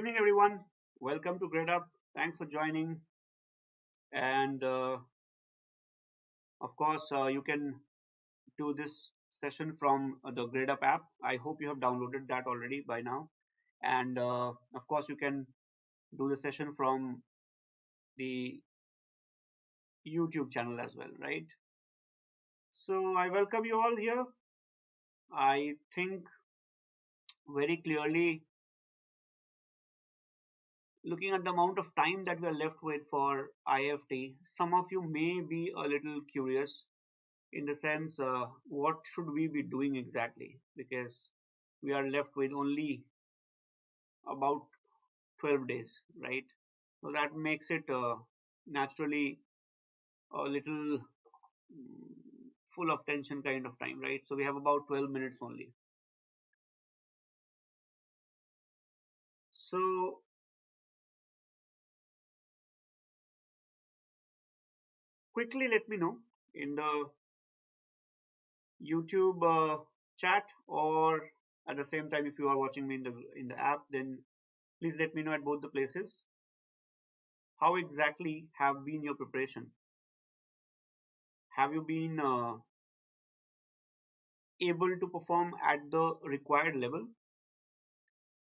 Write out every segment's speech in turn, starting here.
Good evening, everyone. Welcome to Gradeup. Thanks for joining. And of course, you can do this session from the Gradeup app. I hope you have downloaded that already by now. And of course, you can do the session from the YouTube channel as well, right? So I welcome you all here. I think very clearly, looking at the amount of time that we are left with for IIFT, some of you may be a little curious in the sense what should we be doing exactly, because we are left with only about 12 days, right? So that makes it naturally a little full of tension kind of time, right? So we have about 12 minutes only. So quickly let me know in the YouTube chat, or at the same time if you are watching me in the app, then please let me know at both the places how exactly have been your preparation. Have you been able to perform at the required level,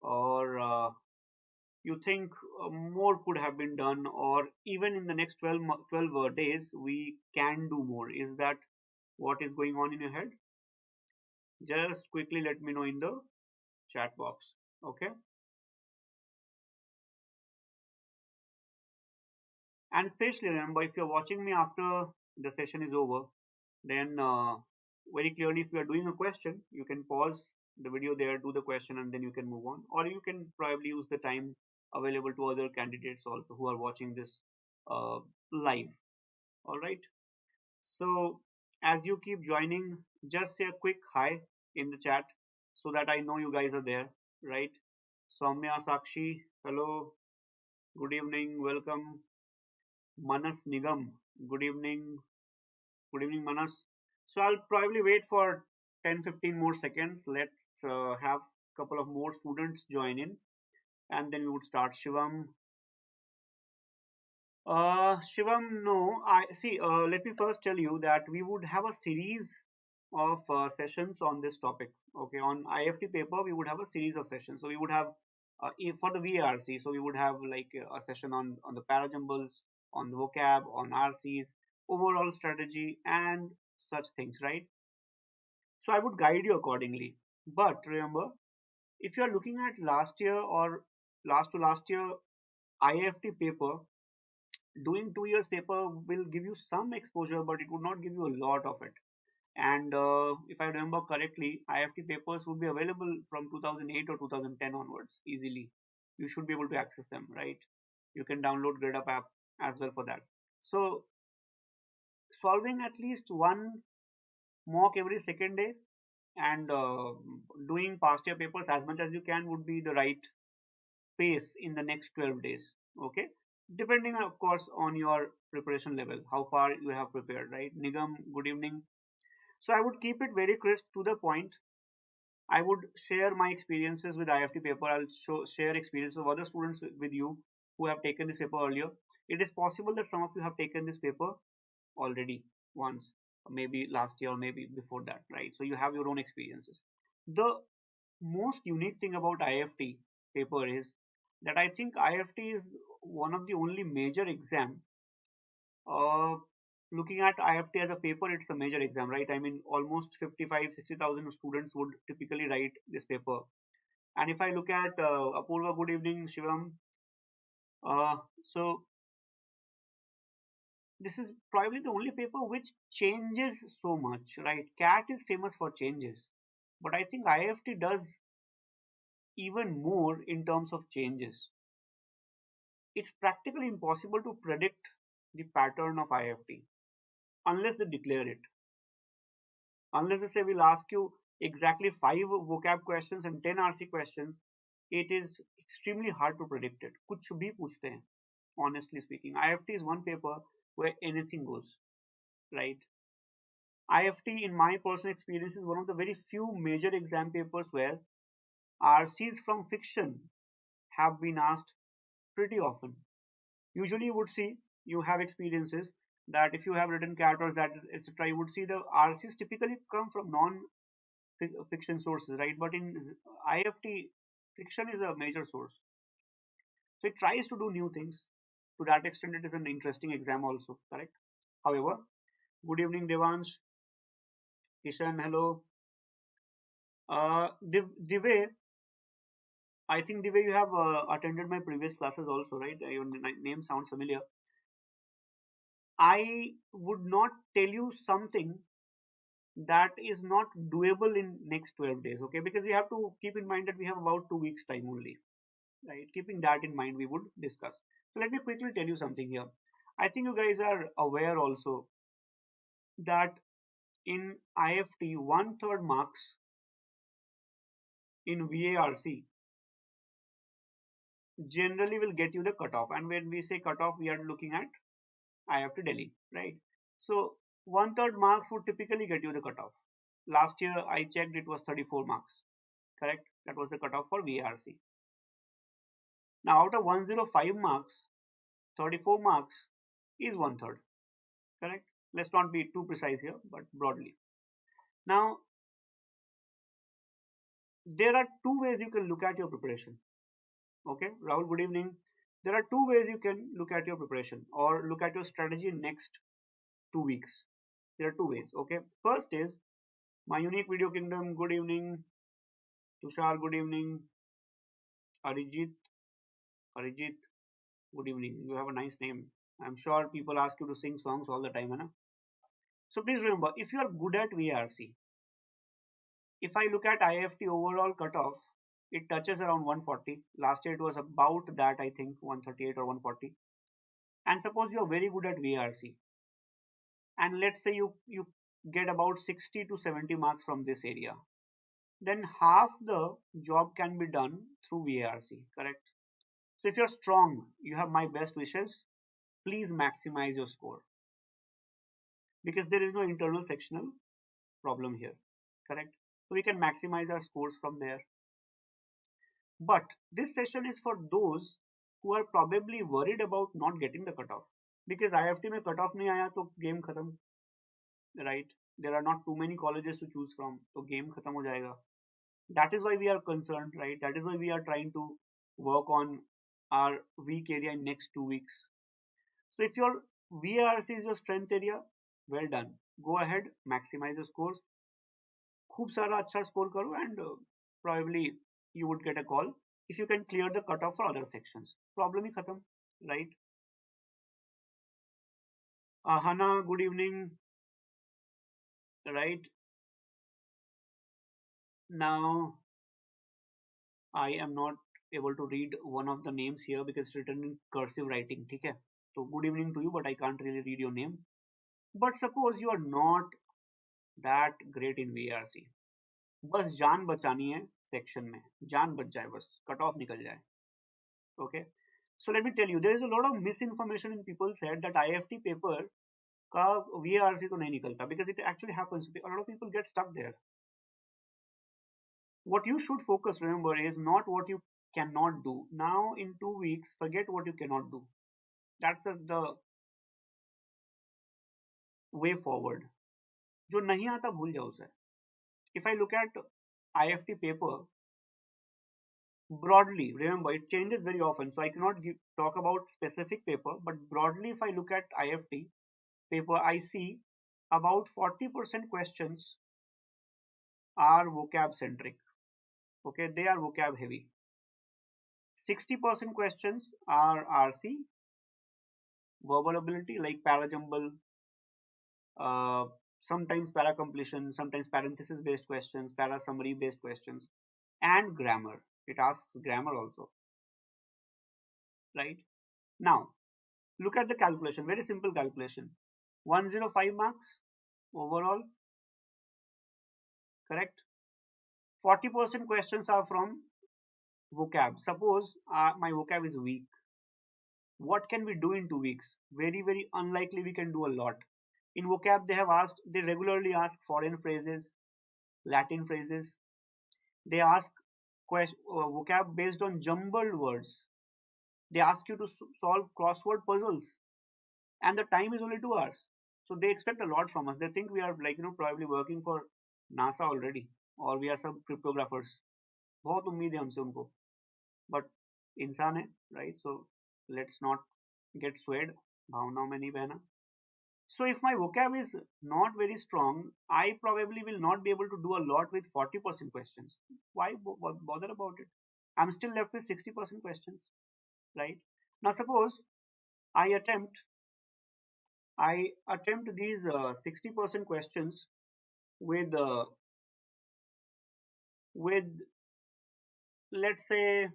or you think more could have been done, or even in the next 12 days we can do more? Is that what is going on in your head? Just quickly let me know in the chat box. Okay. And especially remember, if you're watching me after the session is over, then very clearly, if you are doing a question, you can pause the video there, do the question, and then you can move on. Or you can probably use the time available to other candidates also who are watching this uh, live. All right. So as you keep joining, just say a quick hi in the chat so that I know you guys are there, right? Soumya, Sakshi, hello, good evening, welcome. Manas Nigam, good evening, Manas. So I'll probably wait for 10-15 more seconds. Let's have a couple of more students join in, and then we would start. Shivam. Shivam, no. I see. Let me first tell you that we would have a series of sessions on this topic. Okay, on IFT paper, we would have a series of sessions. So we would have for the VARC. So we would have like a session on the Parajumbles, on the Vocab, on RCs, overall strategy, and such things, right? So I would guide you accordingly. But remember, if you are looking at last year or last to last year IIFT paper, doing 2 years paper will give you some exposure, but it would not give you a lot of it. And if I remember correctly, IIFT papers would be available from 2008 or 2010 onwards easily. You should be able to access them, right? You can download Gradeup app as well for that. So solving at least one mock every second day and doing past year papers as much as you can would be the right pace in the next 12 days. Okay, depending of course on your preparation level, how far you have prepared, right? Nigam, good evening. So I would keep it very crisp to the point. I would share my experiences with IFT paper. I'll share experiences of other students with you who have taken this paper earlier. It is possible that some of you have taken this paper already once, maybe last year or maybe before that, right? So you have your own experiences. The most unique thing about IFT paper is that I think IFT is one of the only major exam. Uh, Looking at IFT as a paper, it's a major exam, right? I mean, almost 55-60,000 students would typically write this paper. And if I look at Apurva, good evening, Shivam. Uh, so this is probably the only paper which changes so much, right? CAT is famous for changes, but I think IFT does even more in terms of changes. It's practically impossible to predict the pattern of IFT unless they declare it. Unless they say we'll ask you exactly 5 vocab questions and 10 RC questions, it is extremely hard to predict it. कुछ भी पूछते हैं, honestly speaking. IFT is one paper where anything goes, right? IFT, in my personal experience, is one of the very few major exam papers where RCs from fiction have been asked pretty often. Usually you would see, you have experiences that if you have written characters that etc., you would see the RCs typically come from non-fiction sources, right? But in IFT, fiction is a major source. So it tries to do new things. To that extent, it is an interesting exam also, correct? However, good evening, Devansh, Ishan, hello. The way, I think the way you have attended my previous classes also, right? Your name sounds familiar. I would not tell you something that is not doable in next 12 days, okay? Because we have to keep in mind that we have about 2 weeks time only, right? Keeping that in mind, we would discuss. So let me quickly tell you something here. I think you guys are aware also that in IFT, 1/3 marks in VARC generally will get you the cutoff. And when we say cutoff, we are looking at IIFT Delhi, right? So 1/3 marks would typically get you the cutoff. Last year I checked, it was 34 marks, correct? That was the cutoff for VARC. Now out of 105 marks, 34 marks is 1/3, correct? Let's not be too precise here, but broadly. Now there are two ways you can look at your preparation. Okay, Rahul, good evening. There are two ways you can look at your preparation or look at your strategy in next 2 weeks. There are two ways. Okay, first is my unique video kingdom. Good evening, Tushar. Good evening, Arijit. Arijit. Good evening. You have a nice name. I'm sure people ask you to sing songs all the time, right? So please remember, if you are good at VARC, if I look at IIFT overall cutoff, it touches around 140. Last year it was about that, I think 138 or 140. And suppose you are very good at VARC, and let's say you get about 60 to 70 marks from this area, then half the job can be done through VARC, correct? So if you're strong, you have my best wishes. Please maximize your score because there is no internal sectional problem here, correct? So we can maximize our scores from there. But this session is for those who are probably worried about not getting the cutoff, because IIFT में cutoff नहीं आया तो game खत्म, right? There are not too many colleges to choose from, so game खत्म हो जाएगा. That is why we are concerned, right? That is why we are trying to work on our weak area in next 2 weeks. So if your VARC is your strength area, well done. Go ahead, maximize your scores. खूब सारा अच्छा score करो and probably you would get a call if you can clear the cutoff for other sections. Problem ही खत्म, right? Hana, good evening. Right now, I am not able to read one of the names here because it's written in cursive writing. ठीक है? So good evening to you, but I can't really read your name. But suppose you are not that great in VARC. बस जान बचानी है section में, जान बच जाए बस, कट ऑफ निकल जाए. Okay. So let me tell you, there is a lot of misinformation in people's head that IIFT paper का VARC तो नहीं निकलता, because it actually happens. A lot of people get stuck there. What you should focus, remember, is not what you cannot do. Now in 2 weeks, forget what you cannot do. That's the way forward. जो नहीं आता भूल जाओ उसे. If I look at IIFT paper broadly, remember it changes very often, so I cannot talk about specific paper, but broadly if I look at IIFT paper, I see about 40% questions are vocab centric. Okay, they are vocab heavy. 60% questions are RC, verbal ability like Parajumble, sometimes para completion, sometimes parenthesis based questions, para summary based questions, and grammar. It asks grammar also, right? Now, look at the calculation, very simple calculation. 105 marks overall, correct? 40% questions are from vocab. Suppose my vocab is weak. What can we do in 2 weeks? Very, very unlikely we can do a lot. In vocab, they regularly ask foreign phrases, Latin phrases. They ask vocab based on jumbled words. They ask you to solve crossword puzzles, and the time is only 2 hours. So they expect a lot from us. They think we are like probably working for NASA already, or we are some cryptographers. बहुत उम्मीद है हमसे उनको, but इंसान है, right? So let's not get swayed. भावनाओं में नहीं बहना. So if my vocab is not very strong, I probably will not be able to do a lot with 40% questions. Why bother about it? I'm still left with 60% questions, right? Now suppose I attempt these 60% questions with with, let's say,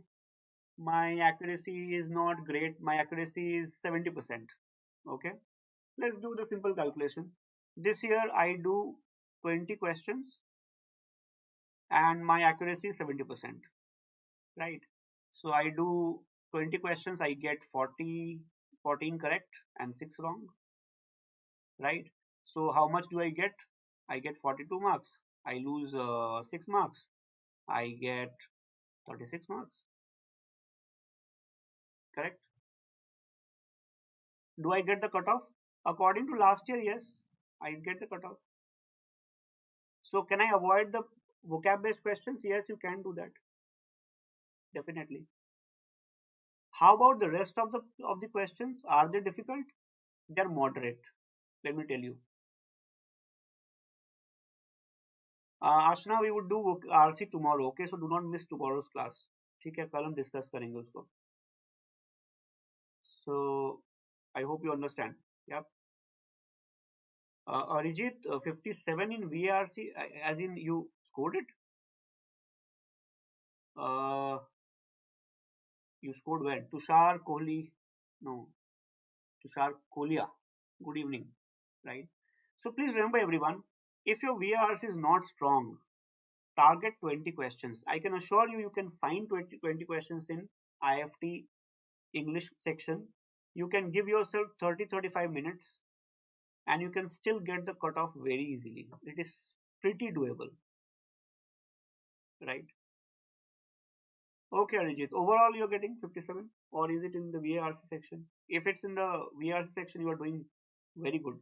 my accuracy is not great. My accuracy is 70%. Okay, let's do the simple calculation. This year I do 20 questions and my accuracy is 70%, right? So I do 20 questions, I get 14 correct and 6 wrong, right? So how much do I get? I get 42 marks. I lose 6 marks. I get 36 marks, correct? Do I get the cutoff? According to last year, yes, I get the cutoff. So can I avoid the vocab based questions? Yes, you can do that, definitely. How about the rest of the questions? Are they difficult? They're moderate, let me tell you. Ashna, we would do RC tomorrow, okay? So do not miss tomorrow's class. ठीक है, कल हम discuss करेंगे उसको. So I hope you understand. Yep. Arijit, 57 in VARC, as in you scored it? You scored well. Tushar Kohli, no, Tushar Kohlia. Good evening, right? So please remember everyone, if your VARC is not strong, target 20 questions. I can assure you, you can find 20 questions in IIFT English section. You can give yourself 30-35 minutes and you can still get the cutoff very easily. It is pretty doable, right? Okay, Arijit, overall you're getting 57, or is it in the VARC section? If it's in the VARC section, you are doing very good.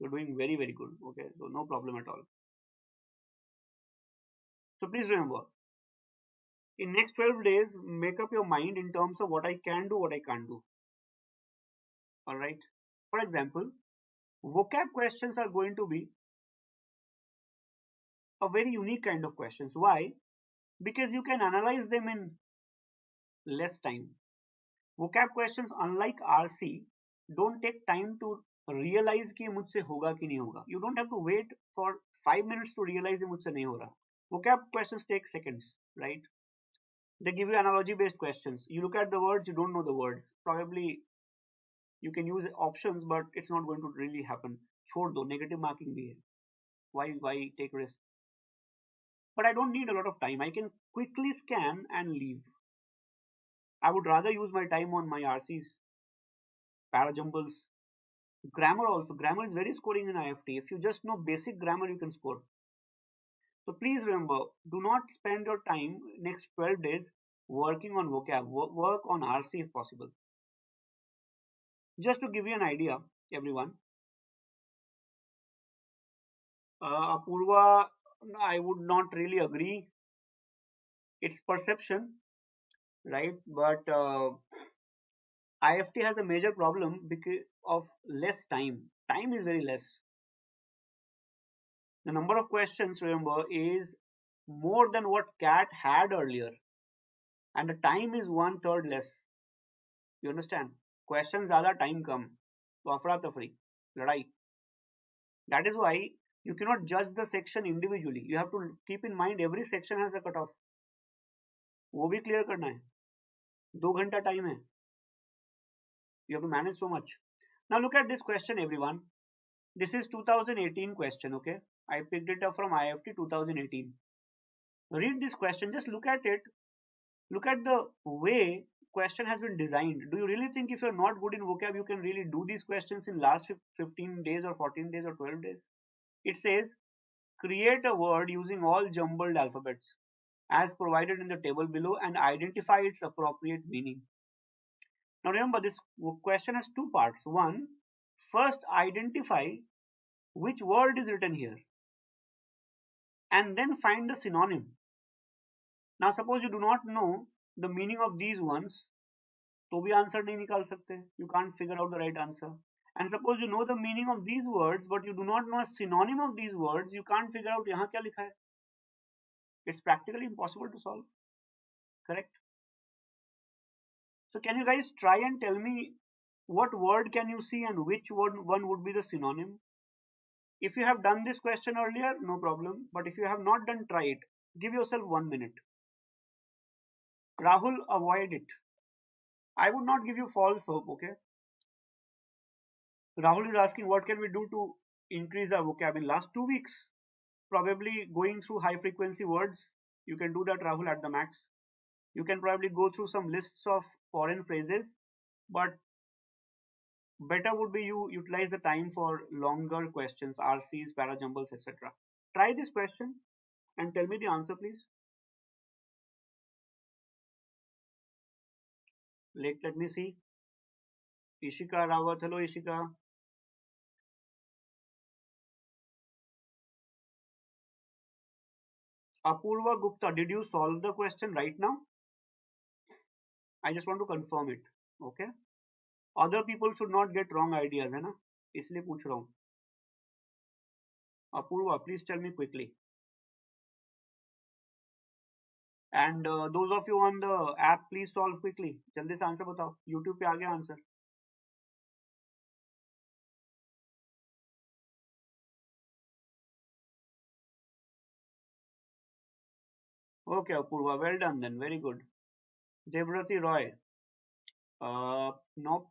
You're doing very, very good. Okay, so no problem at all. So please remember, in next 12 days, make up your mind in terms of what I can do, what I can't do. All right. For example, vocab questions are going to be a very unique kind of questions. Why? Because you can analyze them in less time. Vocab questions, unlike RC, don't take time to realize कि मुझसे होगा कि नहीं होगा. You don't have to wait for 5 minutes to realize कि मुझसे नहीं हो रहा. Vocab questions take seconds, right? They give you analogy based questions. You look at the words, you don't know the words. Probably you can use options, but it's not going to really happen. छोड़ दो, negative marking भी है. Why take risk? But I don't need a lot of time. I can quickly scan and leave. I would rather use my time on my RCs, Parajumbles, grammar also. Grammar is very scoring in IIFT. If you just know basic grammar, you can score. So please remember, do not spend your time next 12 days working on vocab. Work on RC if possible. Just to give you an idea, everyone. Apurva, I would not really agree. It's perception, right? But IIFT has a major problem because of less time. Time is very less. The number of questions, remember, is more than what CAT had earlier, and the time is 1/3 less. You understand? Questions ज़्यादा, time कम, तो अफरा तफरी, लड़ाई. That is why you cannot judge the section individually. You have to keep in mind every section has a cutoff. वो भी clear करना है. 2 घंटा time है. You have to manage so much. Now look at this question, everyone. This is 2018 question, okay? I picked it up from IIFT 2018. Read this question, just look at it. Look at the way question has been designed. Do you really think if you're not good in vocab, you can really do these questions in last 15 days or 14 days or 12 days? It says, create a word using all jumbled alphabets. as provided in the table below and identify its appropriate meaning. Now remember, this question has two parts. One, first identify which word is written here and then find the synonym. Now suppose you do not know the meaning of these ones, तो भी answer नहीं निकाल सकते. You can't figure out the right answer. And suppose you know the meaning of these words but you do not know a synonym of these words, you can't figure out यहाँ क्या लिखा है. It's practically impossible to solve. Correct? So can you guys try and tell me what word can you see and which one would be the synonym? If you have done this question earlier, no problem. But if you have not done, try it. Give yourself 1 minute. Rahul, avoid it. I would not give you false hope, okay? Rahul is asking what can we do to increase our vocab in last 2 weeks? Probably going through high frequency words. You can do that, Rahul, at the max. You can probably go through some lists of foreign phrases, but better would be you utilize the time for longer questions, RCs, parajumbles, etc. Try this question and tell me the answer, please. Let me see. Ishika Rawat. Hello, Ishika. Apurva Gupta, did you solve the question right now? I just want to confirm it. Okay. Other people should not get wrong ideas, है ना? इसलिए पूछ रहा हूँ. Apurva, please tell me quickly. And those of you on the app, please solve quickly. जल्दी से answer बताओ. YouTube पे आ गया answer. Okay, Apurva, well done then. Very good. Devrati Roy. Nope.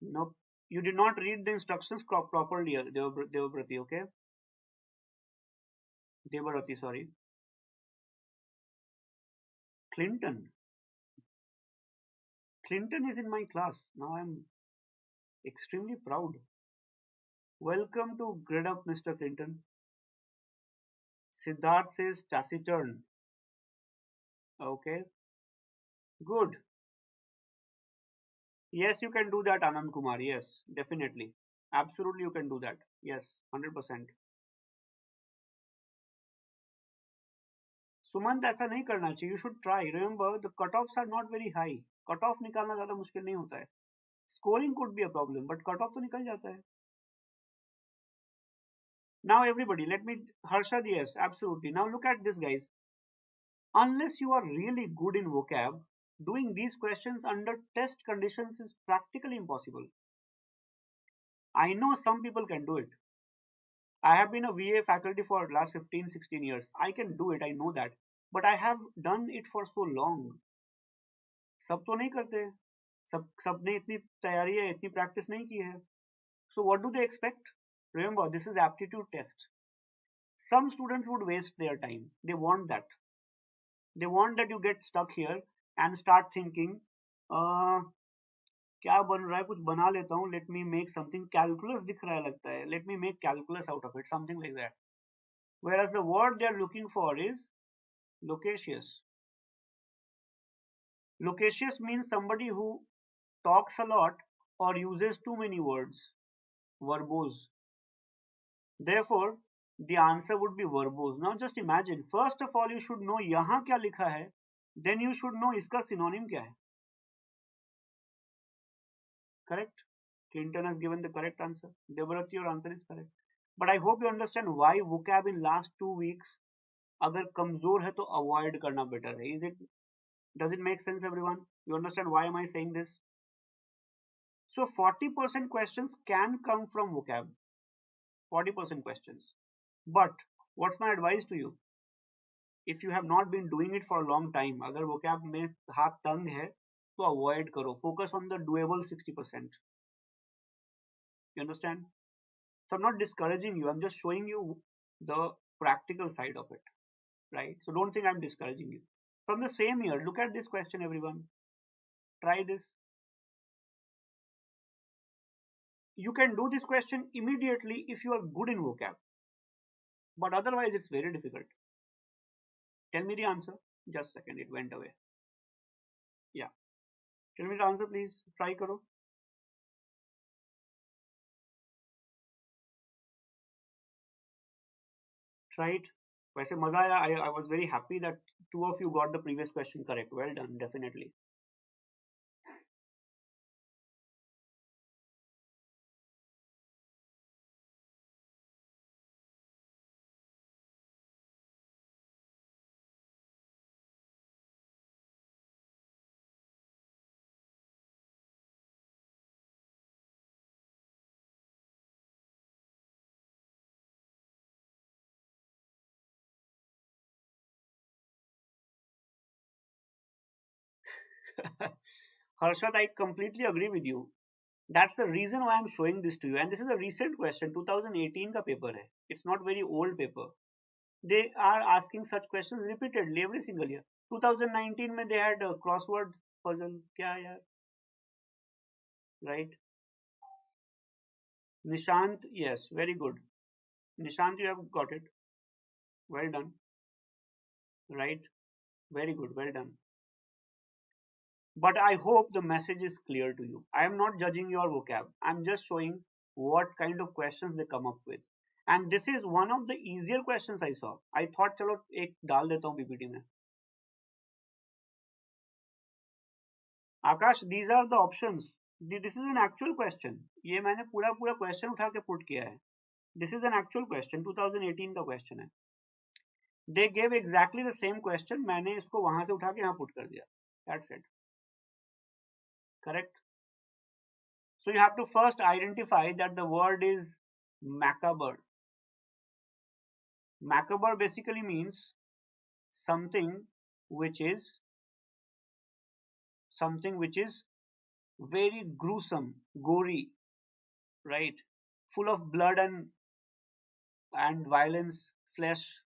Nope. You did not read the instructions properly, Devrati, okay? Devrati, sorry. Clinton. Clinton is in my class. Now I'm extremely proud. Welcome to Gradeup, Mr. Clinton. Siddharth says taciturn. Okay. Good. Yes, you can do that, Anand Kumar. Yes, definitely. Absolutely, you can do that. Yes, 100%. Sumant, ऐसा नहीं करना चाहिए. You should try. Remember, the cutoffs are not very high. Cutoff निकालना ज़्यादा मुश्किल नहीं होता है. Scoring could be a problem, but cutoff तो निकल जाता है. Now everybody, let me, Harshad, yes, absolutely. Now look at this, guys. Unless you are really good in vocab, doing these questions under test conditions is practically impossible. I know some people can do it. I have been a VA faculty for last 15-16 years. I can do it, I know that. But I have done it for so long. सब तो नहीं करते. सबने इतनी तैयारी है, इतनी practice नहीं की है. So what do they expect? Remember, this is aptitude test. Some students would waste their time. They want that. They want that you get stuck here and start thinking, क्या बन रहा है, कुछ बना लेता हूँ, let me make something. Calculus दिख रहा है लगता है, let me make calculus out of it, something like that. Whereas the word they are looking for is loquacious. Loquacious means somebody who talks a lot or uses too many words. Verbose. Therefore, the answer would be verbose. Now just imagine, first of all you should know यहाँ क्या लिखा है, then you should know इसका synonym क्या है. Correct? Clinton has given the correct answer. Devrati, your answer is correct. But I hope you understand why vocab in last 2 weeks अगर कमजोर है तो avoid करना better है. Does it make sense, everyone? You understand why am I saying this? So 40% questions can come from vocab. 40% questions. But what's my advice to you? If you have not been doing it for a long time, अगर vocab में हाथ तंग है तो avoid करो. Focus on the doable 60%. You understand? So I'm not discouraging you. I'm just showing you the practical side of it, right? So don't think I'm discouraging you. From the same year, look at this question, everyone. Try this. You can do this question immediately if you are good in vocab. But otherwise, it's very difficult. Tell me the answer. Just a second, it went away. Yeah. Tell me the answer, please. Try karo. Try it. वैसे मजा आया. I was very happy that two of you got the previous question correct. Well done, definitely. Harshad, I completely agree with you. That's the reason why I'm showing this to you. And this is a recent question, 2018 का paper है. It's not very old paper. They are asking such questions repeatedly every single year. 2019 में they had a crossword puzzle. क्या यार? Right? Nishant, yes, very good. Nishant, you have got it. Well done. Right? Very good. Well done. But I hope the message is clear to you. I am not judging your vocab. I'm just showing what kind of questions they come up with. And this is one of the easier questions I saw. I thought चलो एक डाल देता हूँ PPT में. Akash, these are the options. This is an actual question. ये मैंने पूरा question उठा के put किया है. This is an actual question. 2018 का question है. They gave exactly the same question. मैंने इसको वहां से उठा के यहाँ put कर दिया. That's it. Correct? So you have to first identify that the word is macabre. Macabre basically means something which is very gruesome, gory, right? Full of blood and violence, flesh,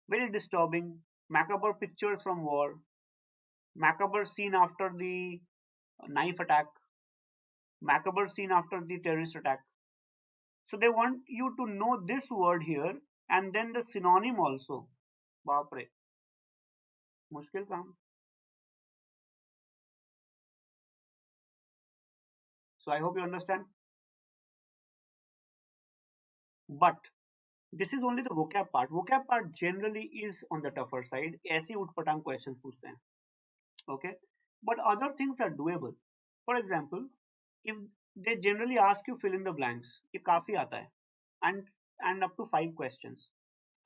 very disturbing. Macabre pictures from war, macabre scene after the knife attack, macabre scene after the terrorist attack. So they want you to know this word here and then the synonym also. बाप रे, मुश्किल काम. So I hope you understand. But this is only the vocab part. Vocab part generally is on the tougher side. ऐसे उठपटांग questions पूछते हैं. Okay, but other things are doable. For example, if they generally ask you fill in the blanks, ये काफी आता है, and up to 5 questions,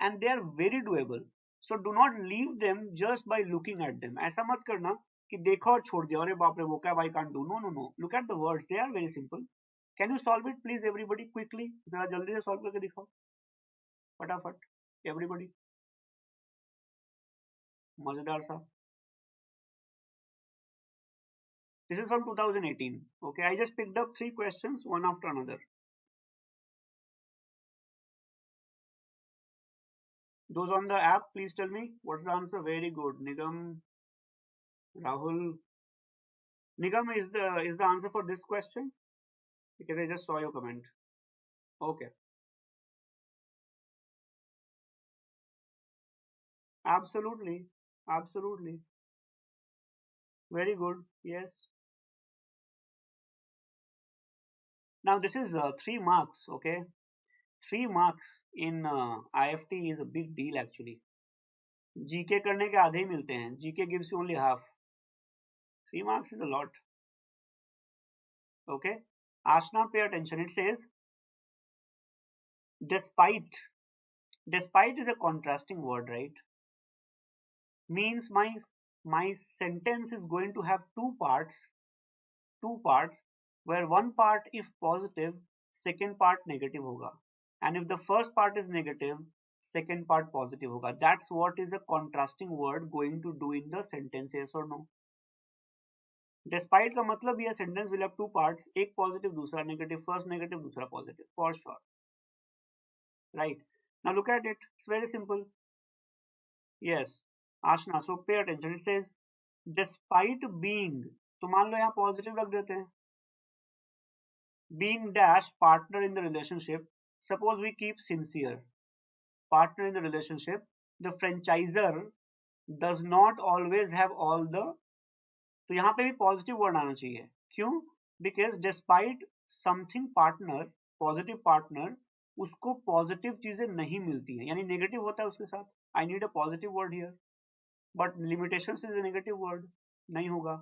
and they are very doable. So do not leave them just by looking at them. ऐसा मत करना कि देखा और छोड़ दिया, अरे बाप रे vocab I can't do. No. Look at the words. They are very simple. Can you solve it, please, everybody, quickly? जरा जल्दी से solve करके दिखाओ, फटाफट, everybody. मजेदार सा. This is from 2018. Okay, I just picked up 3 questions, one after another. Those on the app, please tell me what's the answer. Very good, Nigam, Rahul. Nigam, is the answer for this question? Because I just saw your comment. Okay. Absolutely. Very good. Yes. Now this is 3 marks. Okay. 3 marks in IFT is a big deal actually. GK करने के आधे ही मिलते हैं. GK gives you only half. 3 marks is a lot. Okay. Ashna, pay attention. It says, despite is a contrasting word, right? Means my sentence is going to have two parts, where one part if positive, second part negative hoga, and if the first part is negative, second part positive hoga. That's what is a contrasting word going to do in the sentence, yes or no? Despite का मतलब ये sentence will have two parts, एक positive दूसरा negative, first negative दूसरा positive, for sure. Right? Now look at it. It's very simple. Yes, Ashna. So pay attention. It says, despite being, तो मान लो यहाँ positive रख देते हैं. Being dash partner in the relationship. Suppose we keep sincere. Partner in the relationship. The franchisor does not always have all the, तो यहाँ पे भी पॉजिटिव वर्ड आना चाहिए. क्यों? Because despite something partner, positive partner, उसको पॉजिटिव चीजें नहीं मिलती हैं, यानी नेगेटिव होता है उसके साथ. I need a positive word here, but limitation is a negative word, नहीं होगा.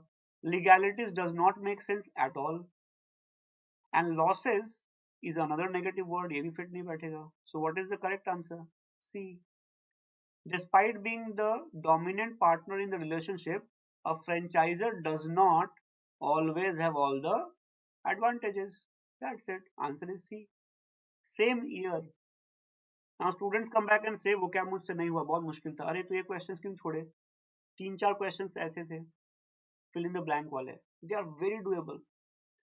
Legalities does not make sense at all, and losses is another negative word, ये भी फिट नहीं बैठेगा. So what is the correct answer? C. Despite being the dominant partner in the relationship, a franchisor does not always have all the advantages. That's it. Answer is C. Same year. Now students come back and say vocab मुझसे नहीं हुआ, बहुत मुश्किल था. अरे तो ये questions क्यों छोड़े? 3-4 questions ऐसे थे, fill in the blank वाले. They are very doable.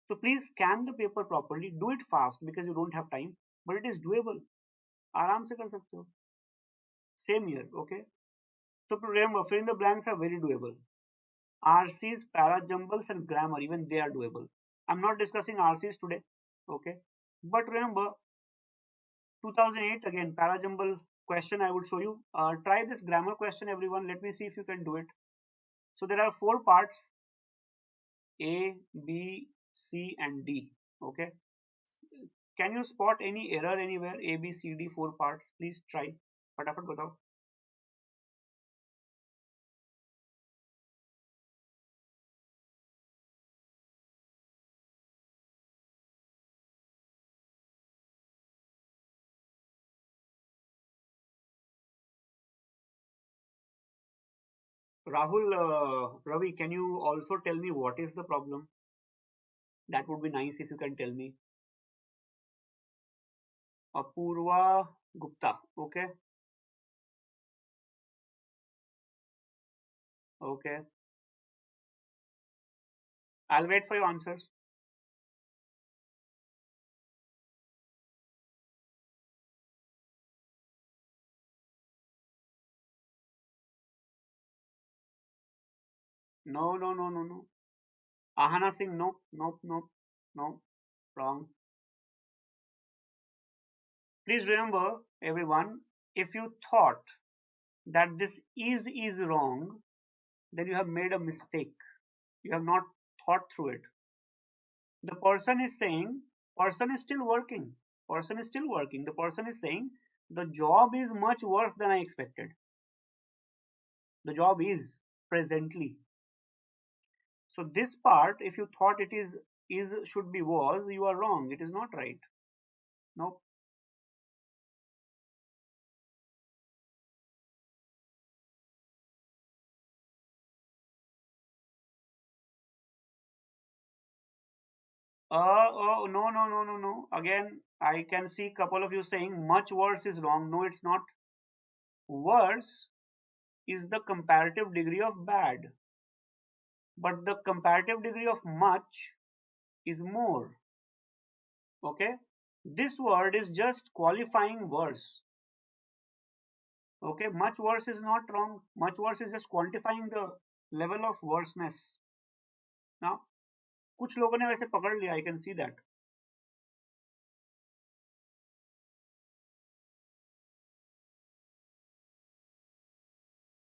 So please scan the paper properly. Do it fast because you don't have time, but it is doable. आराम से कर सकते हो. Same year, okay? So remember, fill in the blanks are very doable. RCs, parajumbles, and grammar, even they are doable. I'm not discussing RCs today, okay? But remember, 2008 again, parajumble question I would show you. Try this grammar question, everyone. Let me see if you can do it. So there are 4 parts: A, B, C, and D. Okay. Can you spot any error anywhere? A, B, C, D, 4 parts. Please try. फटाफट बताओ. Rahul, Ravi, can you also tell me what is the problem? That would be nice if you can tell me. Apurva Gupta, okay, okay. I'll wait for your answers. No, no, no, no, no. Ahana Singh, nope, nope, nope, no, wrong. Please remember, everyone, if you thought that this is wrong, then you have made a mistake. You have not thought through it. The person is saying, person is still working. Person is still working. The person is saying, the job is much worse than I expected. The job is presently. So this part, if you thought it is should be was, you are wrong. It is not right. Nope. Oh, no, no, no, no, no. Again, I can see couple of you saying much worse is wrong. No, it's not. Worse is the comparative degree of bad, but the comparative degree of much is more. Okay, this word is just qualifying worse. Okay, much worse is not wrong. Much worse is just quantifying the level of worseness. Now, कुछ लोगों ने वैसे पकड़ लिया. I can see that.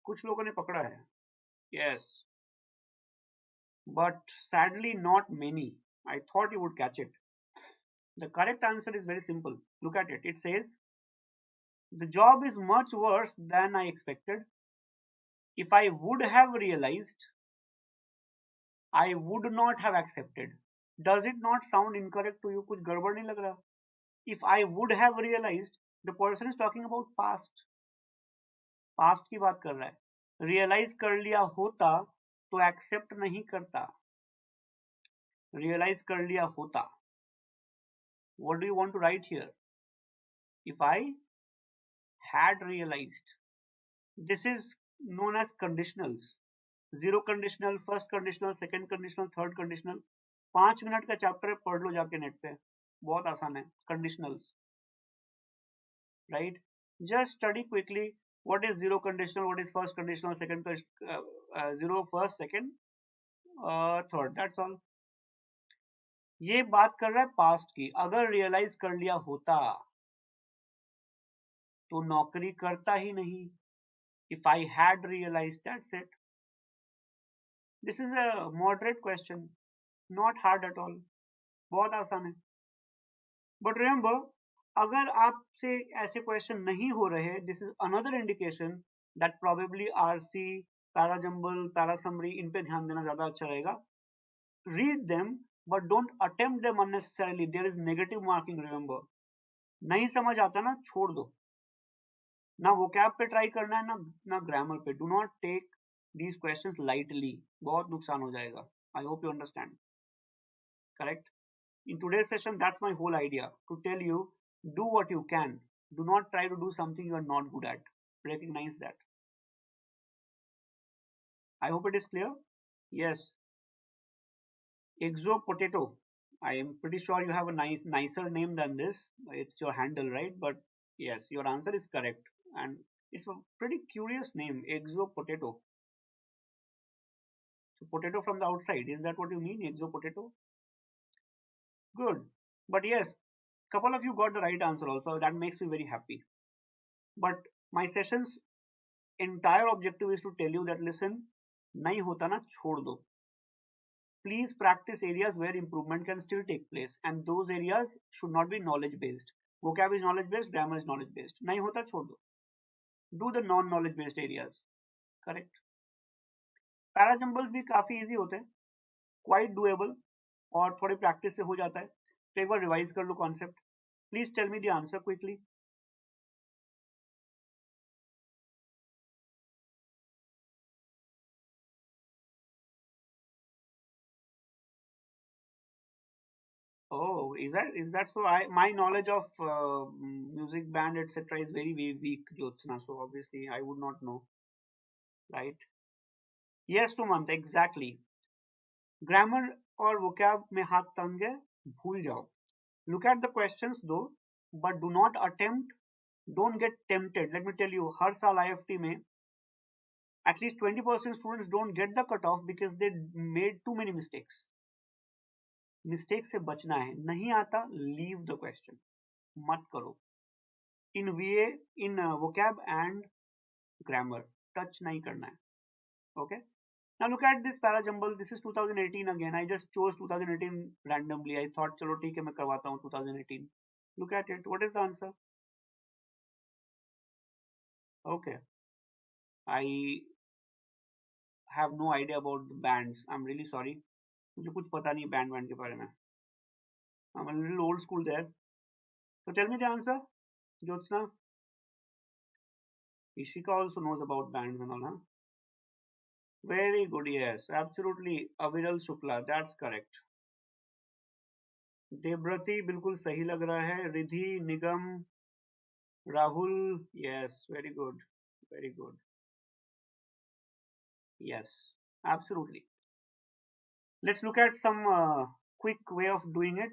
कुछ लोगों ने पकड़ा है. Yes, but sadly not many. I thought you would catch it. The correct answer is very simple. Look at it. It says, the job is much worse than I expected. If I would have realized, I would not have accepted. Does it not sound incorrect to you? कुछ गड़बड़ नहीं लग रहा? If I would have realized, the person is talking about past. Past की बात कर रहा है. Realize कर लिया होता तो accept नहीं करता. Realize कर लिया होता. What do you want to write here? If I had realized. This is known as conditionals. Zero conditional, first conditional, second conditional, third conditional. 5 minute का चैप्टर है, पढ़ लो जाके नेट पे, बहुत आसान है. Conditionals, right? Just study quickly. What is zero conditional? What is first conditional? Second zero, first, second, third. That's all. ये बात कर रहा है पास्ट की. अगर रियलाइज कर लिया होता तो नौकरी करता ही नहीं. If I had realized, that's it. This is a moderate question, not hard at all. बहुत आसान है. But remember, अगर आपसे ऐसे क्वेश्चन नहीं हो रहे, this is another indication that probably RC, Parajumble, Parasummary, इन पे ध्यान देना ज्यादा अच्छा रहेगा. Read them, but don't attempt them unnecessarily. There is negative marking, remember. नहीं समझ आता ना, छोड़ दो. ना vocab पे ट्राई करना है, ना ग्रामर पे. Do not take these questions lightly. बहुत नुकसान हो जाएगा. I hope you understand. Correct? In today's session, that's my whole idea, to tell you, do what you can. Do not try to do something you are not good at. Recognize that. I hope it is clear. Yes. Exo Potato. I am pretty sure you have a nicer name than this. It's your handle, right? But yes, your answer is correct. And it's a pretty curious name, Exo Potato. So potato from the outside, is that what you mean, Exo Potato? Good. But yes, couple of you got the right answer also. That makes me very happy. But my session's entire objective is to tell you that, listen, नहीं होता ना, छोड़ दो. Please practice areas where improvement can still take place, and those areas should not be knowledge based. Vocab is knowledge based, grammar is knowledge based. नहीं होता, छोड़ दो. Do the non knowledge based areas. Correct. Parajumbles भी काफी easy होते हैं, quite doable, और थोड़ी practice से हो जाता है. तो एक बार revise कर लो concept. Please tell me the answer quickly. Oh, is that so? My knowledge of music band etc. is very weak, Jyotsna. So obviously I would not know, right? Yes, Sumant, exactly. Grammar और vocab में हाथ तंग है, भूल जाओ. Look at the questions though, but do not attempt. Don't get tempted. Let me tell you, हर साल IIFT में at least 20% students don't get the cutoff because they made too many mistakes. Mistake से बचना है. नहीं आता, leave the question. मत करो. In VA, in vocab and grammar, touch नहीं करना है. Okay. Now look at this Parajumble. This is 2018 again. I just chose 2018 randomly. I thought चलो ठीक है मैं करवाता हूँ 2018. Look at it. What is the answer? Okay. I have no idea about the bands. I'm really sorry. मुझे कुछ पता नहीं band के बारे में. I'm a little old school there. So tell me the answer, Jyotsna. Ishika also knows about bands and all, huh? Very good, yes, absolutely. Aviral Shukla, that's correct. Debabrati बिल्कुल सही लग रहा है. रिधि, निगम, Rahul, yes, very good, very good. Yes, absolutely. Let's look at some quick way of doing it.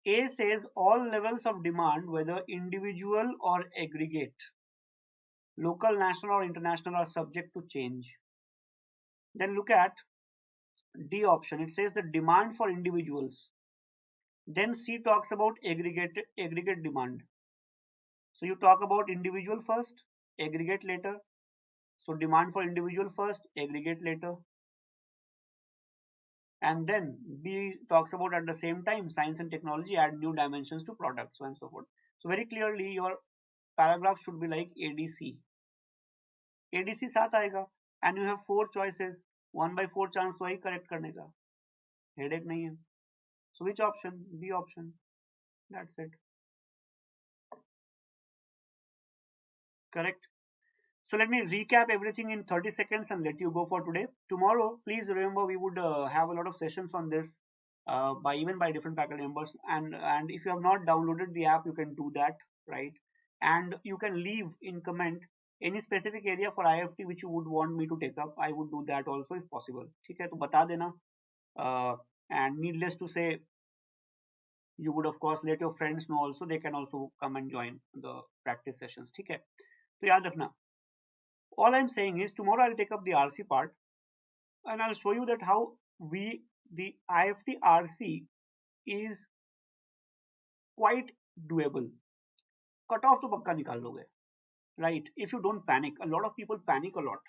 A says all levels of demand, whether individual or aggregate, local, national or international, are subject to change. Then look at D option. It says the demand for individuals. Then C talks about aggregate demand. So you talk about individual first, aggregate later. So demand for individual first, aggregate later. And then B talks about at the same time science and technology add new dimensions to products, so and so forth. So very clearly your paragraph should be like ADC. ADC साथ आएगा and you have 4 choices. 1/4 chance तो वही correct करने का. Headache नहीं है. So which option? B option. That's it. Correct. So let me recap everything in 30 seconds and let you go for today. Tomorrow, please remember we would have a lot of sessions on this by different faculty members. And if you have not downloaded the app, you can do that, right? And you can leave in comment any specific area for IIFT which you would want me to take up. I would do that also if possible. ठीक है, तो बता देना. And needless to say, you would of course let your friends know also. They can also come and join the practice sessions. ठीक है, तो याद रखना. All I'm saying is tomorrow I'll take up the RC part and I'll show you that how the IIFT RC is quite doable. Cut off तो पक्का निकाल लोगे. right? If you don't panic, a lot of people panic a lot.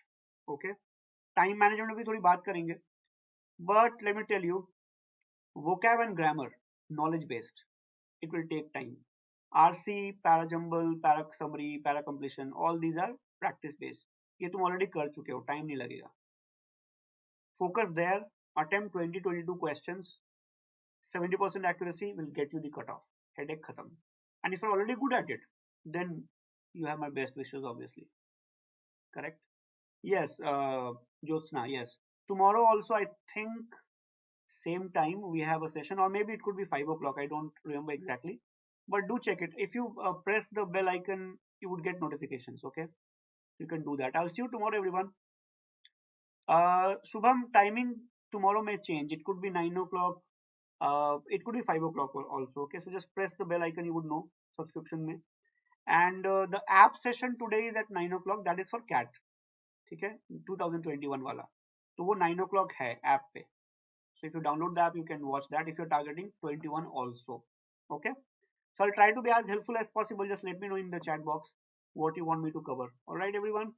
Okay, time management में भी थोड़ी बात करेंगे, but let me tell you, vocab and grammar, knowledge based. It will take time. RC, Parajumble, para summary, para completion, all these are practice based. ये तुम already कर चुके हो, time नहीं लगेगा. Focus there. Attempt 20-22 questions. 70% accuracy will get you the cutoff. Headache khatam. And if you're already good at it, then you have my best wishes, obviously. Correct? Yes, Jyotsna, yes. Tomorrow also, I think, same time we have a session, or maybe it could be 5 o'clock. I don't remember exactly. But do check it. If you press the bell icon, you would get notifications, okay? You can do that. I'll see you tomorrow, everyone. Shubham, timing tomorrow may change. It could be 9 o'clock. It could be 5 o'clock also. Okay, so just press the bell icon. You would know subscription में. And the app session today is at 9 o'clock. That is for cat. ठीक है, 2021 वाला. तो वो 9 o'clock है app पे. So if you download the app, you can watch that. If you're targeting 21 also. Okay. So I'll try to be as helpful as possible. Just let me know in the chat box what you want me to cover. All right, everyone.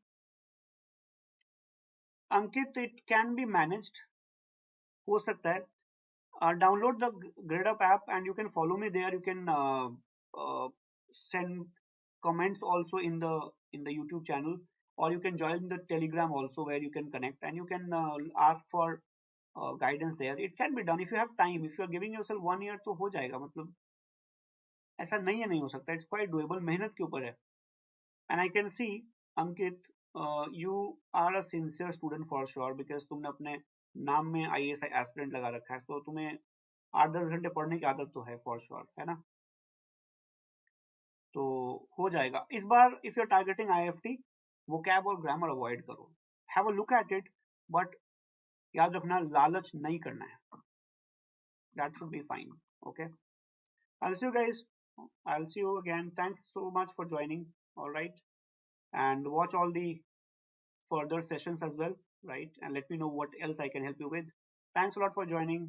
Ankit, it can be managed. हो सकता है. Download the Gradeup app and you can follow me there. You can send comments also in the YouTube channel, or you can join the Telegram also where you can connect and you can ask for guidance there. It can be done if you have time. If you are giving yourself 1 year तो हो जाएगा. मतलब ऐसा नहीं है नहीं हो सकता. It's quite doable. मेहनत के ऊपर है. And I can see Ankit, you are a sincere student for sure because तुमने अपने नाम में IAS एस्पिरेंट लगा रखा है, तो तुम्हें 8-10 घंटे पढ़ने की आदत तो है फॉर श्योर, है ना? तो हो जाएगा इस बार. If you are targeting IIFT, vocab और ग्रामर अवॉइड करो. Have a look at it, but याद रखना लालच नहीं करना है. That should be fine. Okay, I'll see you guys. I'll see you again. Thanks so much for joining. All right, and watch all the further sessions as well, right? And let me know what else I can help you with. Thanks a lot for joining.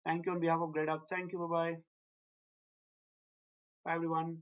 Thank you on behalf of Gradeup. Thank you. Bye bye. Bye everyone.